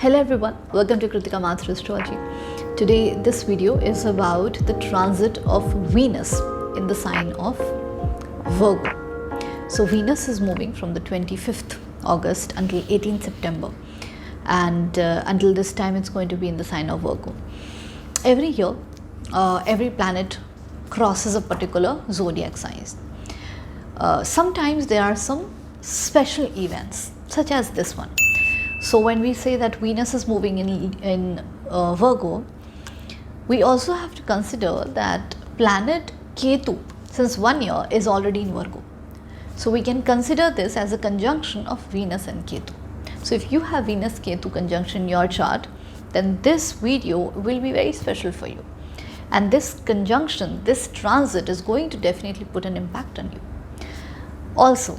Hello everyone, welcome to Kritika Mathur Astrology. Today this video is about the transit of Venus in the sign of Virgo. So Venus is moving from the 25th August until 18th September, and until this time it's going to be in the sign of Virgo. Every year, every planet crosses a particular zodiac sign. Sometimes there are some special events such as this one. So when we say that Venus is moving in Virgo, we also have to consider that planet Ketu since 1 year is already in Virgo. So we can consider this as a conjunction of Venus and Ketu. So if you have Venus Ketu conjunction in your chart, then this video will be very special for you. And this conjunction, this transit is going to definitely put an impact on you. Also,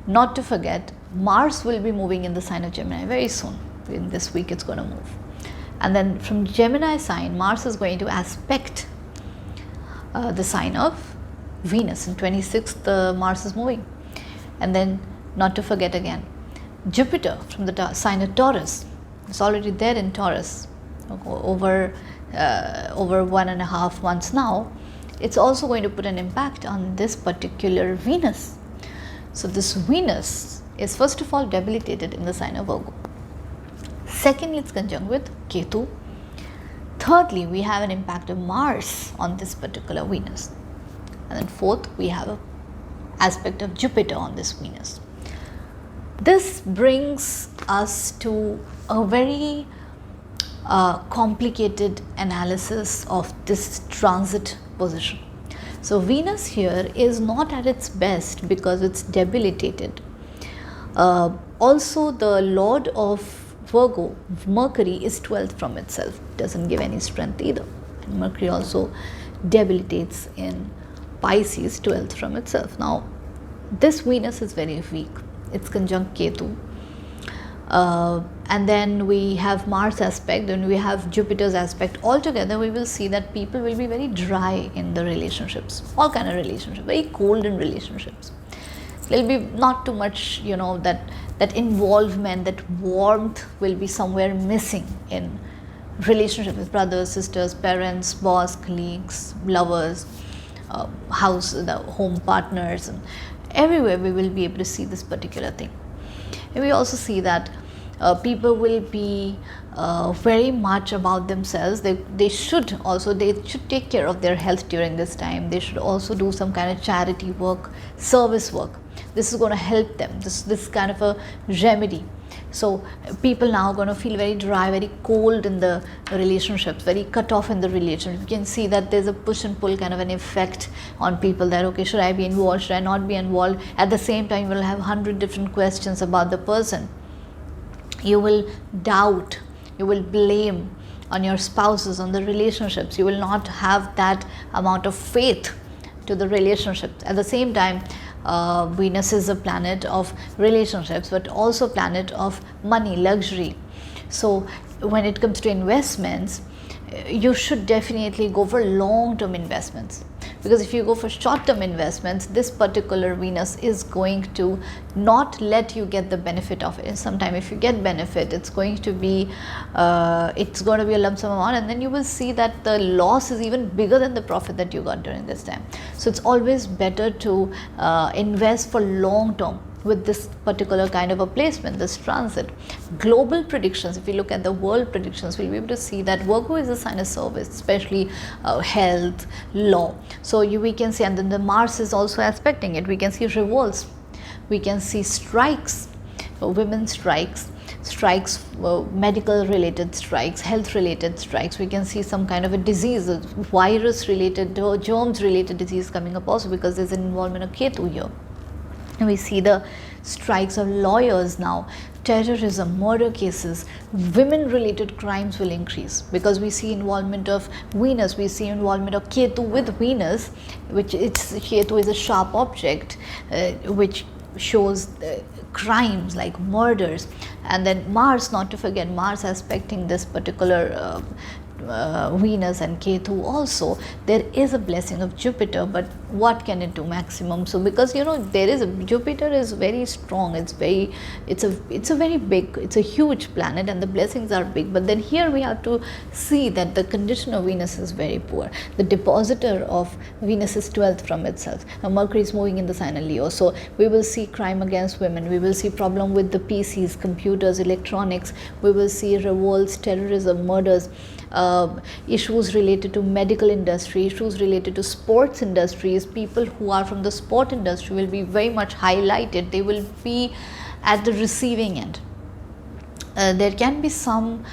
not to forget, Mars will be moving in the sign of Gemini very soon. In this week it's going to move. And then from Gemini sign, Mars is going to aspect the sign of Venus. In 26th, Mars is moving. And then not to forget again, Jupiter from the sign of Taurus. It's already there in Taurus over 1.5 months now. It's also going to put an impact on this particular Venus. So this Venus is first of all debilitated in the sign of Virgo. Secondly, it's conjunct with Ketu. Thirdly, we have an impact of Mars on this particular Venus. And then fourth, we have an aspect of Jupiter on this Venus. This brings us to a very complicated analysis of this transit position. So Venus here is not at its best because it's debilitated. Also, the Lord of Virgo, Mercury, is 12th from itself, doesn't give any strength either. And Mercury also debilitates in Pisces, 12th from itself. Now, this Venus is very weak. It's conjunct Ketu. And then we have Mars aspect, and we have Jupiter's aspect. Altogether, we will see that people will be very dry in the relationships, all kind of relationships, very cold in relationships. There'll be not too much, that involvement, that warmth will be somewhere missing in relationship with brothers, sisters, parents, boss, colleagues, lovers, home partners, and everywhere we will be able to see this particular thing. And we also see that people will be very much about themselves. They should take care of their health during this time. They should also do some kind of charity work, service work. This is going to help them. This kind of a remedy. So people now are going to feel very dry, very cold in the relationships, very cut off in the relationship. You can see that there's a push and pull kind of an effect on people that, okay, should I be involved, should I not be involved? At the same time, you will have 100 different questions about the person. You will doubt, you will blame on your spouses, on the relationships. You will not have that amount of faith to the relationships. At the same time, Venus is a planet of relationships, but also planet of money, luxury. So when it comes to investments, you should definitely go for long-term investments, because if you go for short-term investments, this particular Venus is going to not let you get the benefit of it. Sometimes if you get benefit, it's going to be a lump sum amount, and then you will see that the loss is even bigger than the profit that you got during this time. So it's always better to invest for long-term with this particular kind of a placement, this transit. Global predictions, if you look at the world predictions, we'll be able to see that Virgo is a sign of service, especially health, law. So we can see, and then the Mars is also aspecting it. We can see revolts, we can see strikes, women's strikes, medical related strikes, health related strikes. We can see some kind of a disease, a virus related, germs related disease coming up also, because there's an involvement of Ketu here. And we see the strikes of lawyers now, terrorism, murder cases, women related crimes will increase, because we see involvement of Venus, we see involvement of Ketu with Venus, Ketu is a sharp object which shows crimes like murders. And then Mars, not to forget, Mars aspecting this particular Venus and Ketu also. There is a blessing of Jupiter, but what can it do maximum? So because there is Jupiter is very strong, it's a very big, it's a huge planet, and the blessings are big, but then here we have to see that the condition of Venus is very poor. The depositor of Venus is 12th from itself. Now Mercury is moving in the sign of Leo, so we will see crime against women, we will see problem with the PCs, computers, electronics, we will see revolts, terrorism, murders, issues related to medical industry, issues related to sports industries. People who are from the sport industry will be very much highlighted, they will be at the receiving end. There can be some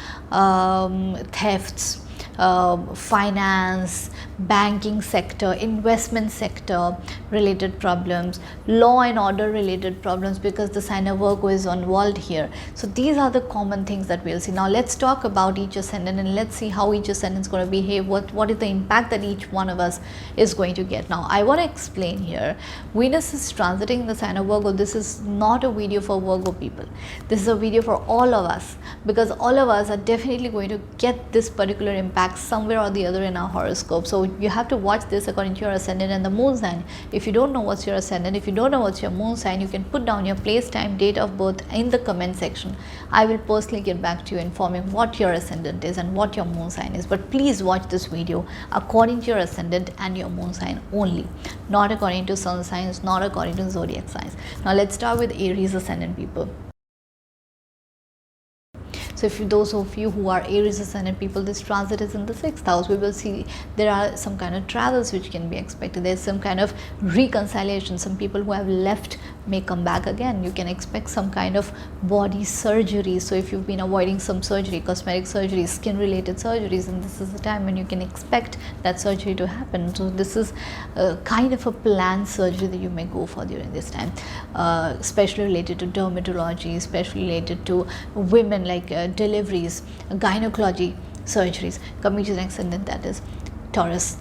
thefts, finance, banking sector, investment sector related problems, law and order related problems, because the sign of Virgo is involved here. So these are the common things that we'll see. Now let's talk about each ascendant and let's see how each ascendant is going to behave, what is the impact that each one of us is going to get. Now I want to explain here, Venus is transiting the sign of Virgo. This is not a video for Virgo people, this is a video for all of us, because all of us are definitely going to get this particular impact somewhere or the other in our horoscope. So you have to watch this according to your ascendant and the moon sign. If you don't know what's your ascendant, if you don't know what's your moon sign, you can put down your place, time, date of birth in the comment section. I will personally get back to you informing what your ascendant is and what your moon sign is. But please watch this video according to your ascendant and your moon sign only, not according to sun signs, not according to zodiac signs. Now let's start with Aries ascendant people. So if those of you who are Aries ascendant people, this transit is in the 6th house. We will see there are some kind of travels which can be expected. There's some kind of reconciliation. Some people who have left may come back again. You can expect some kind of body surgery. So if you've been avoiding some surgery, cosmetic surgeries, skin related surgeries, and this is the time when you can expect that surgery to happen. So this is kind of a planned surgery that you may go for during this time, especially related to dermatology, especially related to women, like deliveries, gynecology surgeries. Coming to the next ascendant, that is Taurus.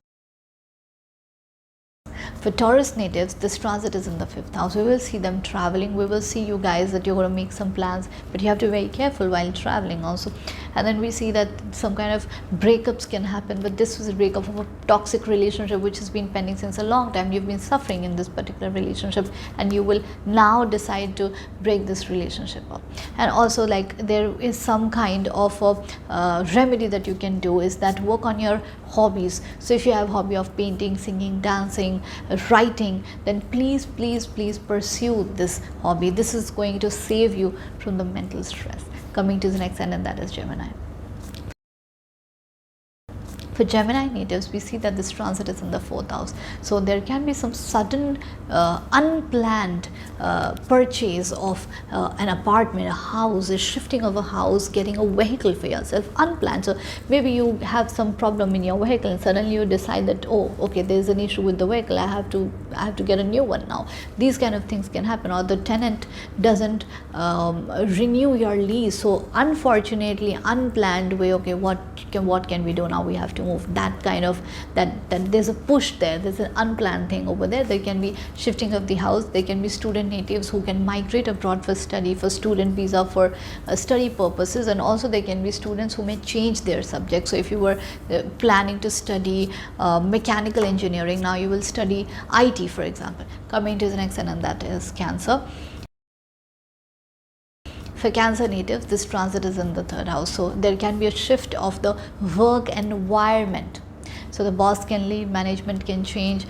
For Taurus natives, this transit is in the 5th house. We will see them traveling. We will see you guys that you're going to make some plans, but you have to be very careful while traveling also. And then we see that some kind of breakups can happen, but this was a breakup of a toxic relationship which has been pending since a long time. You've been suffering in this particular relationship and you will now decide to break this relationship up. And also, like, there is some kind of a remedy that you can do, is that work on your hobbies. So if you have hobby of painting, singing, dancing, writing, then please pursue this hobby. This is going to save you from the mental stress. Coming to the next ascendant, that is Gemini. For Gemini natives, we see that this transit is in the 4th house. So there can be some sudden unplanned purchase of an apartment, a house, a shifting of a house, getting a vehicle for yourself, unplanned. So maybe you have some problem in your vehicle and suddenly you decide that, oh, okay, there's an issue with the vehicle, I have to get a new one now. These kind of things can happen. Or the tenant doesn't renew your lease. So unfortunately, unplanned way, okay, what can we do now? We have to move. That kind of that there's a push there, there's an unplanned thing over there. There can be shifting of the house. There can be student natives who can migrate abroad for study, for student visa, for study purposes. And also there can be students who may change their subject. So if you were planning to study mechanical engineering, now you will study IT, for example. Coming to the next one, and that is Cancer. For Cancer natives, this transit is in the 3rd house. So there can be a shift of the work environment. So the boss can leave, management can change,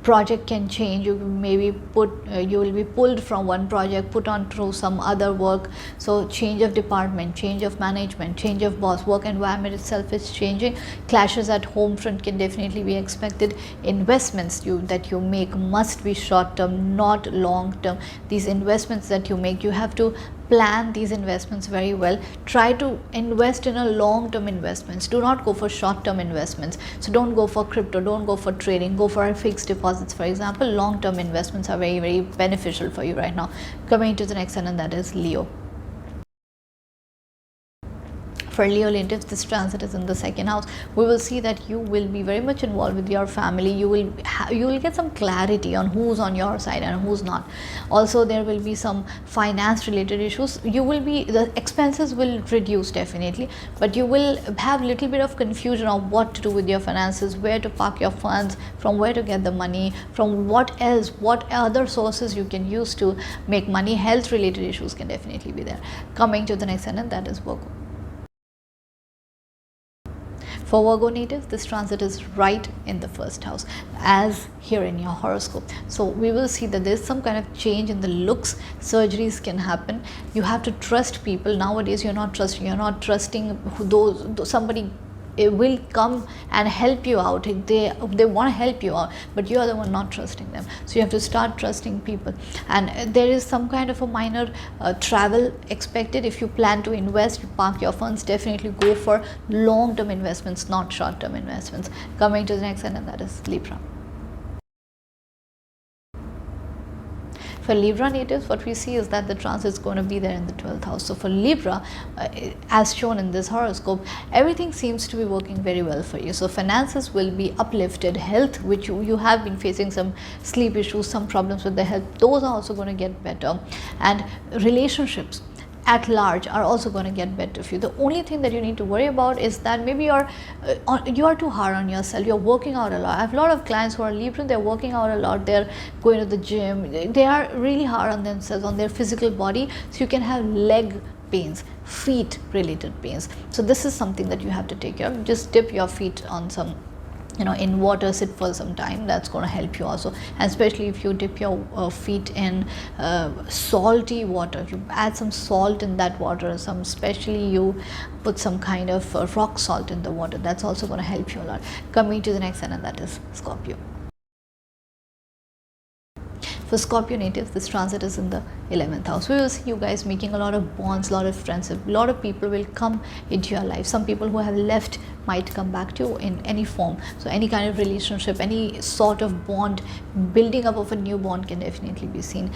project can change. You maybe you will be pulled from one project, put on through some other work. So change of department, change of management, change of boss, work environment itself is changing. Clashes at home front can definitely be expected. Investments that you make must be short term, not long term. These investments that you make, you have to plan these investments very well. Try to invest in a long term investments. Do not go for short term investments. So don't go for crypto, don't go for trading, go for fixed deposits, for example. Long term investments are very, very beneficial for you right now. Coming to the next one, and that is Leo. For Leo natives, this transit is in the second house. We will see that you will be very much involved with your family. You will get some clarity on who's on your side and who's not. Also, there will be some finance related issues. The expenses will reduce definitely, but you will have little bit of confusion on what to do with your finances, where to park your funds, from where to get the money, from what other sources you can use to make money. Health related issues can definitely be there. Coming to the next ascendant, that is Virgo. For Virgo natives, this transit is right in the first house, as here in your horoscope. So we will see that there's some kind of change in the looks. Surgeries can happen. You have to trust people. Nowadays, you're not trusting somebody will come and help you out. They want to help you out, but you are the one not trusting them. So you have to start trusting people. And there is some kind of a minor travel expected. If you plan to invest, you park your funds, definitely go for long-term investments, not short-term investments. Coming to the next one, and that is Libra. For Libra natives, what we see is that the transit is going to be there in the 12th house. So for Libra, as shown in this horoscope, everything seems to be working very well for you. So finances will be uplifted. Health, which you have been facing some sleep issues, some problems with the health, those are also going to get better. And relationships at large are also going to get better for you. The only thing that you need to worry about is that maybe you are too hard on yourself. You're working out a lot. I have a lot of clients who are Libra. They're working out a lot. They're going to the gym. They are really hard on themselves, on their physical body. So you can have leg pains, feet related pains. So this is something that you have to take care of. Just dip your feet on some in water, sit for some time. That's going to help you also. And especially if you dip your feet in salty water, if you add some salt in that water, especially you put some kind of rock salt in the water, that's also going to help you a lot. Coming to the next one, and that is Scorpio. For Scorpio natives, this transit is in the 11th house. We will see you guys making a lot of bonds, a lot of friendship. A lot of people will come into your life. Some people who have left might come back to you in any form. So any kind of relationship, any sort of bond, building up of a new bond can definitely be seen.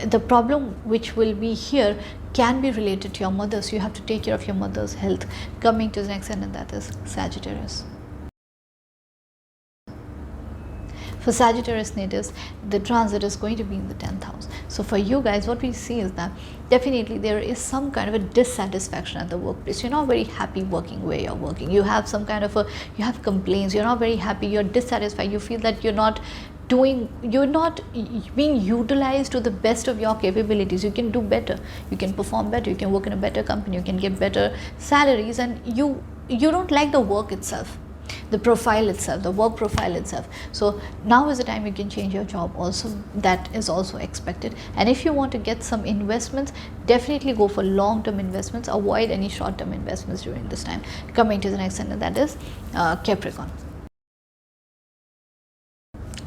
The problem which will be here can be related to your mother. So you have to take care of your mother's health. Coming to the next one, and that is Sagittarius. For Sagittarius natives, the transit is going to be in the 10th house. So for you guys, what we see is that definitely there is some kind of a dissatisfaction at the workplace. You're not very happy working where you're working. You have some kind of you have complaints. You're not very happy. You're dissatisfied. You feel that you're not being utilized to the best of your capabilities. You can do better. You can perform better. You can work in a better company. You can get better salaries, and you don't like the work itself. The profile itself, the work profile itself. So now is the time you can change your job also. That is also expected. And if you want to get some investments, definitely go for long-term investments. Avoid any short-term investments during this time. Coming to the next sentence, that is Capricorn.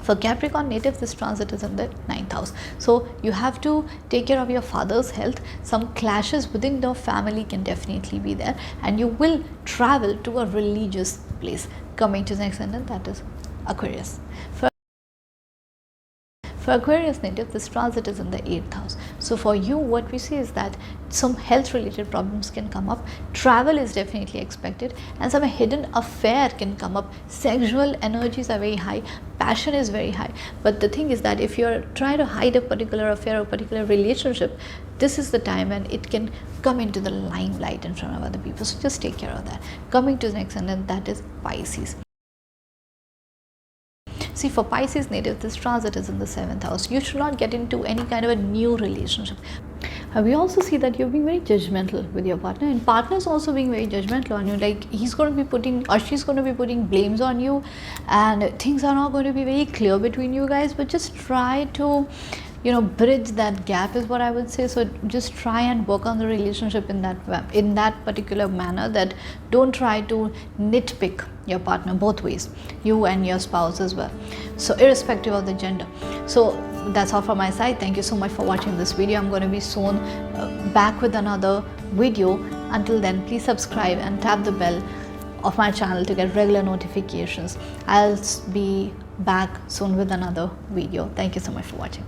For Capricorn natives, this transit is in the 9th house. So you have to take care of your father's health. Some clashes within the family can definitely be there, and you will travel to a religious place. Coming to the next sentence, that is Aquarius. For Aquarius native, this transit is in the 8th house. So for you, what we see is that some health related problems can come up. Travel is definitely expected, and some hidden affair can come up. Sexual energies are very high. Passion is very high. But the thing is that if you're trying to hide a particular affair or particular relationship, this is the time when it can come into the limelight in front of other people. So just take care of that. Coming to the next sentence, that is Pisces. See, for Pisces native, this transit is in the 7th house. You should not get into any kind of a new relationship. We also see that you're being very judgmental with your partner, and partner is also being very judgmental on you. Like he's going to be putting, or she's going to be putting blames on you, and things are not going to be very clear between you guys. But just try to bridge that gap is what I would say. So just try and work on the relationship in that particular manner, that don't try to nitpick your partner both ways, you and your spouse as well. So irrespective of the gender. So that's all from my side. Thank you so much for watching this video. I'm going to be soon back with another video. Until then, please subscribe and tap the bell of my channel to get regular notifications. I'll be back soon with another video. Thank you so much for watching.